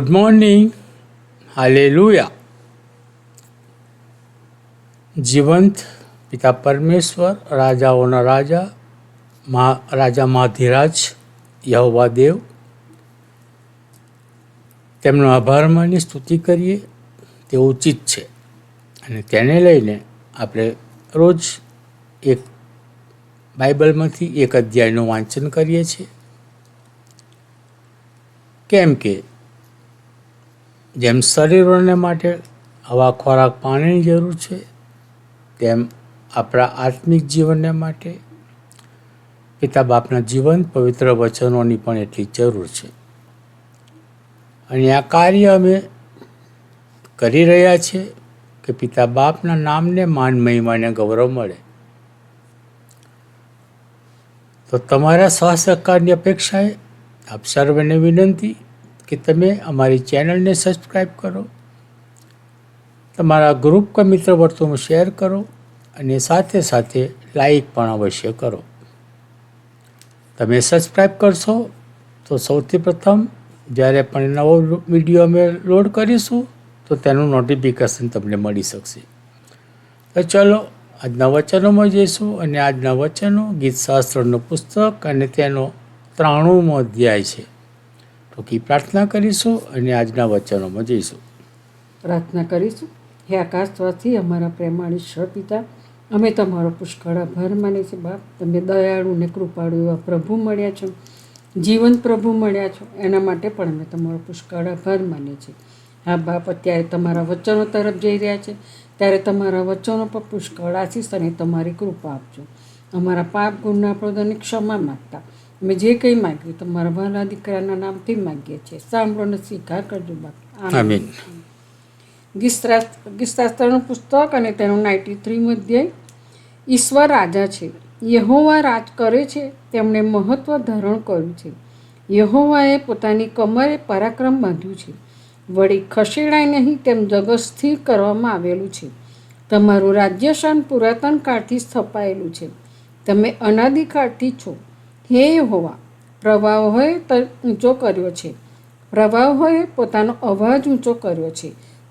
Good morning. Hallelujah. જીવંત પિતા પરમેશ્વર, રાજાઓના રાજા, રાજા મહાધિરાજ યહોવા દેવ, તેમનો આભાર માની સ્તુતિ કરીએ તે ઉચિત છે. અને તેને લઈને આપણે રોજ એક બાઇબલમાંથી એક અધ્યાયનું વાંચન કરીએ છીએ. કેમ કે જેમ શરીરોને માટે હવા, ખોરાક, પાણીની જરૂર છે, તેમ આપણા આત્મિક જીવનને માટે પિતા બાપના જીવન પવિત્ર વચનોની પણ એટલી જરૂર છે. અને આ કાર્ય અમે કરી રહ્યા છીએ કે પિતા બાપના નામને માન, મહિમાને ગૌરવ મળે. તો તમારા સહસહકારની અપેક્ષાએ આપ સર્વને વિનંતી કે તમે અમારી ચેનલને સબસ્ક્રાઈબ કરો, તમારા ગ્રુપ કે મિત્ર વર્તુળમાં શેર કરો અને સાથે સાથે લાઈક પણ અવશ્ય કરો. તમે સબસ્ક્રાઈબ કરશો તો સૌથી પ્રથમ જ્યારે પણ નવો વિડીયો અમે લોડ કરીશું તો તેનું નોટિફિકેશન તમને મળી શકશે. તો ચલો આજના વચનોમાં જઈશું. અને આજના વચનો ગીતશાસ્ત્રનું પુસ્તક અને તેનો 93મો અધ્યાય છે. ટૂંકી પ્રાર્થના કરીશું અને આજના વચનોમાં જઈશું. પ્રાર્થના કરીશું. હે આકાશવાસી, અમારા પ્રેમાળ ઈશ્વર પિતા, અમે તમારો પુષ્કળ આભાર માનીએ છીએ. બાપ, તમે દયાળુ ને કૃપાળુ એવા પ્રભુ મળ્યા છો, જીવંત પ્રભુ મળ્યા છો, એના માટે પણ અમે તમારો પુષ્કળ આભાર માનીએ છીએ. હા બાપ, અત્યારે તમારા વચનો તરફ જઈ રહ્યા છે, ત્યારે તમારા વચનો પર પુષ્કળ આશીષ અને તમારી કૃપા આપજો. અમારા પાપ ગુણના પ્રદોની ક્ષમા માગતા અમે જે કંઈ માગ્યું તમારા વહાલા દીકરાના નામથી માગીએ છીએ. સાંભળો ને સ્વીકાર કરજો બાપ. આમીન. ગીતશાસ્ત્રનું પુસ્તક અને તેનું 93મો અધ્યાય. ઈશ્વર રાજા છે, યહોવા રાજ કરે છે, તેમણે મહત્વ ધારણ કર્યું છે. યહોવાએ પોતાની કમરે પરાક્રમ બાંધ્યું છે, વળી ખસેડાય નહીં તેમ જગત સ્થિર કરવામાં આવેલું છે. તમારું રાજ્યશાન પુરાતન કાળથી સ્થપાયેલું છે, તમે અનાદિકાળથી છો. હે યહોવા, પ્રવાહોએ ઊંચો કર્યો છે, પ્રવાહોએ પોતાનો અવાજ ઊંચો કર્યો છે,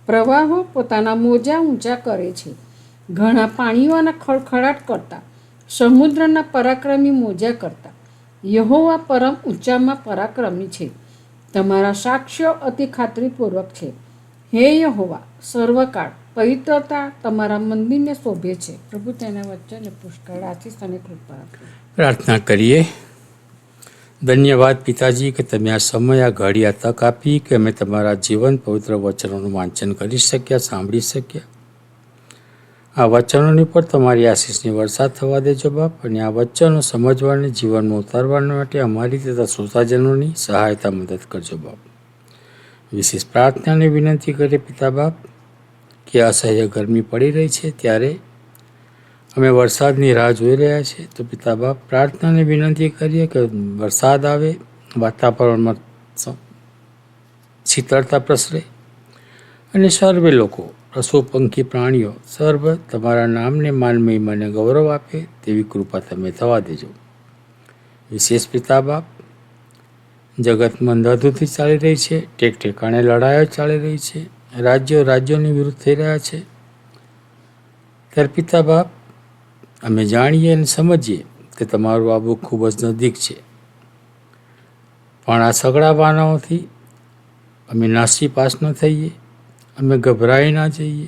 પ્રવાહો પોતાના મોજા ઊંચા કરે છે. ઘણા પાણીઓના ખળખળાટ કરતા, સમુદ્રના પરાક્રમી મોજા કરતા. યહોવા પરમ ઊંચામાં પરાક્રમી છે, તમારા સાક્ષ્યો અતિ ખાતરીપૂર્વક છે. હે યહોવા, સર્વકાળ પવિત્રતા તમારા મંદિરને શોભે છે. પ્રભુ તેના વચ્ચે પુષ્કળ આશીષ અને કૃપા આપે. પ્રાર્થના કરીએ. ધન્યવાદ પિતાજી કે તમે આ સમય, આ ઘડી, આ તક આપી કે અમે તમારા જીવન પવિત્ર વચનોનું વાંચન કરી શક્યા, સાંભળી શક્યા. આ વચનોની પર તમારી આશીષની વરસાદ થવા દેજો બાપ. અને આ વચનો સમજવાને, જીવનમાં ઉતારવાને માટે અમારી તથા શ્રોતાજનોની સહાયતા મદદ કરજો બાપ. વિશેષ પ્રાર્થના અને વિનંતી કરીએ પિતા બાપ કે અસહ્ય ગરમી પડી રહી છે, ત્યારે અમે વરસાદની રાહ જોઈ રહ્યા છીએ. તો પિતા બાપ, પ્રાર્થનાને વિનંતી કરીએ કે વરસાદ આવે, વાતાવરણમાં શીતળતા પ્રસરે અને સર્વે લોકો, પશુ, પંખી, પ્રાણીઓ સર્વ તમારા નામને માન, મહિમાને ગૌરવ આપે તેવી કૃપા તમે થવા દેજો. વિશેષ પિતા બાપ, જગતમાં અંધાધૂંધી ચાલી રહી છે, ઠેક ઠેકાણે લડાઈઓ ચાલી રહી છે, રાજ્યોની વિરુદ્ધ થઈ રહ્યા છે. ત્યારે પિતા બાપ, અમે જાણીએ અને સમજીએ કે તમારું આવવું ખૂબ જ નજીક છે, પણ આ સઘળા વાનાઓથી અમે નાસીપાસ ન થઈએ, અમે ગભરાઈ ના જઈએ,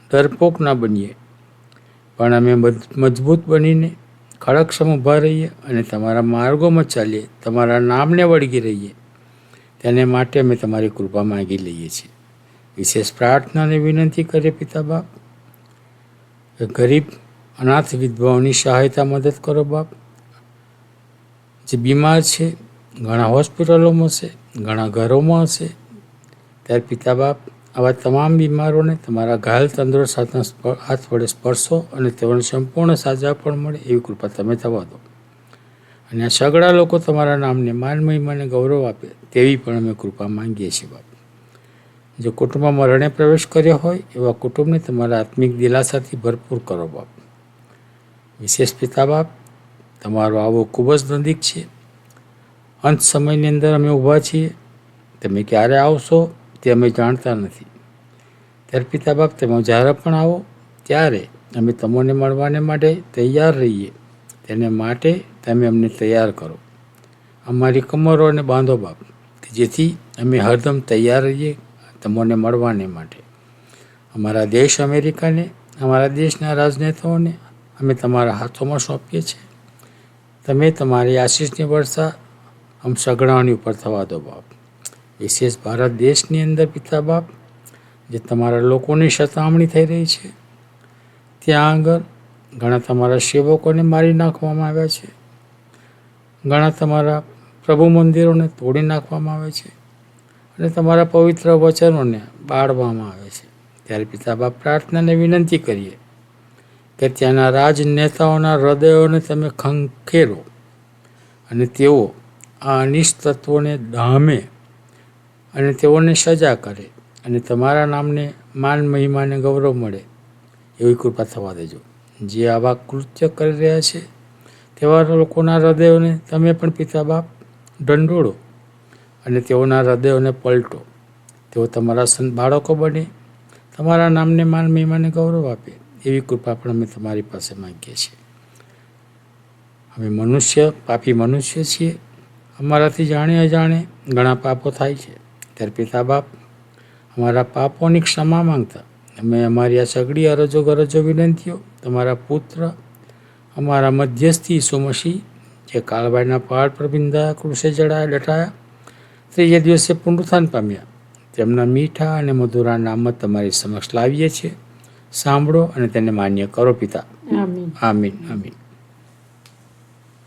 ડરપોક ના બનીએ, પણ અમે મજબૂત બનીને ખડકસમ ઊભા રહીએ અને તમારા માર્ગોમાં ચાલીએ, તમારા નામને વળગી રહીએ. તેને માટે અમે તમારી કૃપા માંગી લઈએ છીએ. વિશેષ પ્રાર્થના અને વિનંતી કરીએ પિતા બાપ કે ગરીબ અનાથ વિધવાઓની સહાયતા મદદ કરો બાપ. જે બીમાર છે, ઘણા હોસ્પિટલોમાં છે, ઘણા ઘરોમાં હશે, ત્યારે પિતા બાપ, આવા તમામ બીમારોને તમારા ઘાયલ તંદુરસ્ત હાથ વડે સ્પર્શો અને તેઓને સંપૂર્ણ સાજા પણ મળે એવી કૃપા તમે થવા દો. અને આ સઘળા લોકો તમારા નામને માન, મહિમાને ગૌરવ આપે તેવી પણ અમે કૃપા માંગીએ છીએ બાપ. જે કુટુંબમાં મરણે પ્રવેશ કર્યો હોય એવા કુટુંબને તમારા આત્મિક દિલાસાથી ભરપૂર કરો બાપ. વિશેષ પિતા બાપ, તમારો આવો ખૂબ જ નજીક છે. અંત સમયની અંદર અમે ઊભા છીએ, તમે ક્યારે આવશો તે અમે જાણતા નથી. ત્યારે પિતા બાપ, તમે જ્યારે પણ આવો ત્યારે અમે તમને મળવાને માટે તૈયાર રહીએ. તેને માટે તમે અમને તૈયાર કરો. અમારી કમરોને બાંધો બાપ, કે જેથી અમે હરદમ તૈયાર રહીએ તમને મળવાને માટે. અમારા દેશ અમેરિકાને, અમારા દેશના રાજનેતાઓને અમે તમારા હાથોમાં સોંપીએ છીએ. તમે તમારી આશીષની વર્ષા આમ સઘળાની ઉપર થવા દો બાપ. વિશેષ ભારત દેશની અંદર પિતા બાપ, જે તમારા લોકોની સતામણી થઈ રહી છે, ત્યાં આગળ ઘણા તમારા સેવકોને મારી નાખવામાં આવ્યા છે. ઘણા તમારા પ્રભુ મંદિરોને તોડી નાખવામાં આવે છે અને તમારા પવિત્ર વચનોને બાળવામાં આવે છે. ત્યારે પિતા બાપ, પ્રાર્થનાને વિનંતી કરીએ કે ત્યાંના રાજનેતાઓના હૃદયોને તમે ખંખેરો અને તેઓ આ અનિષ્ટ તત્વોને ડામે અને તેઓને સજા કરે અને તમારા નામને માન, મહિમા અને ગૌરવ મળે એવી કૃપા થવા દેજો. જે આવા કૃત્ય કરી રહ્યા છે તેવા લોકોના હૃદયોને તમે પણ પિતા બાપ ઢંઢોળો અને તેઓના હૃદયોને પલટો. તેઓ તમારા બાળકો બને, તમારા નામને માન, મહિમા અને ગૌરવ આપે એવી કૃપા પણ અમે તમારી પાસે માંગીએ છીએ. અમે પાપી મનુષ્ય છીએ. અમારાથી જાણે અજાણે ઘણા પાપો થાય છે. ત્યારે પિતા બાપ, અમારા પાપોની ક્ષમા માંગતા અમે અમારી આ સઘળી અરજો ગરજો વિનંતીઓ તમારા પુત્ર, અમારા મધ્યસ્થી ઈસુ મસીહ, જે કાળબાઈના પહાડ પર બિંધાયા, ક્રૂસે ચડાયા, લટાયા, ત્રીજે દિવસે પુનરુત્થાન પામ્યા, તેમના મીઠા અને મધુરા નામ તમારી સમક્ષ લાવીએ છીએ. સાંભળો અને તેને માન્ય કરો પિતા. આમીન. આમીન. આમીન.